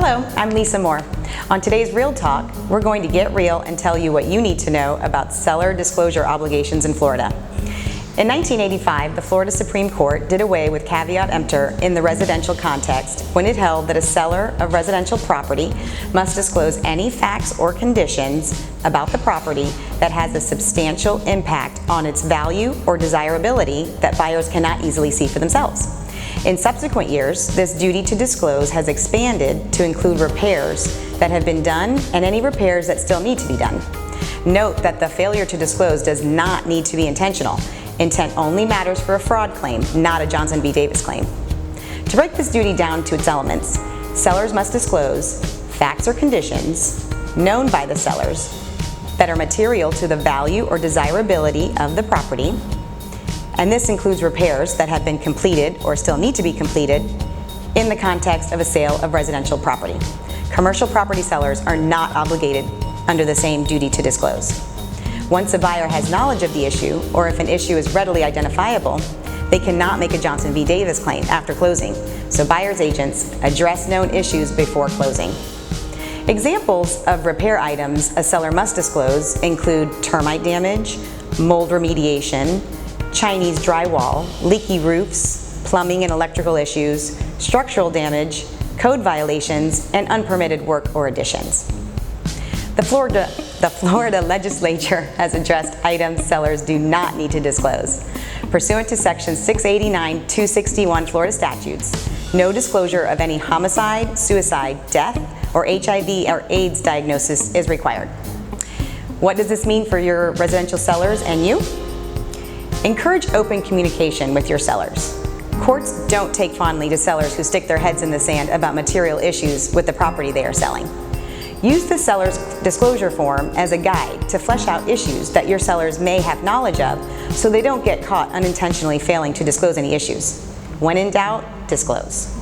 Hello, I'm Lisa Moore. On today's Real Talk, we're going to get real and tell you what you need to know about seller disclosure obligations in Florida. In 1985, the Florida Supreme Court did away with caveat emptor in the residential context when it held that a seller of residential property must disclose any facts or conditions about the property that has a substantial impact on its value or desirability that buyers cannot easily see for themselves. In subsequent years, this duty to disclose has expanded to include repairs that have been done and any repairs that still need to be done. Note that the failure to disclose does not need to be intentional. Intent only matters for a fraud claim, not a Johnson v. Davis claim. To break this duty down to its elements, sellers must disclose facts or conditions known by the sellers that are material to the value or desirability of the property, and this includes repairs that have been completed or still need to be completed in the context of a sale of residential property. Commercial property sellers are not obligated under the same duty to disclose. Once a buyer has knowledge of the issue, or if an issue is readily identifiable, they cannot make a Johnson v. Davis claim after closing, so buyer's agents address known issues before closing. Examples of repair items a seller must disclose include termite damage, mold remediation, Chinese drywall, leaky roofs, plumbing and electrical issues, structural damage, code violations, and unpermitted work or additions. The Florida legislature has addressed items sellers do not need to disclose. Pursuant to Section 689-261 Florida statutes, no disclosure of any homicide, suicide, death, or HIV or AIDS diagnosis is required. What does this mean for your residential sellers and you? Encourage open communication with your sellers. Courts don't take fondly to sellers who stick their heads in the sand about material issues with the property they are selling. Use the seller's disclosure form as a guide to flesh out issues that your sellers may have knowledge of so they don't get caught unintentionally failing to disclose any issues. When in doubt, disclose.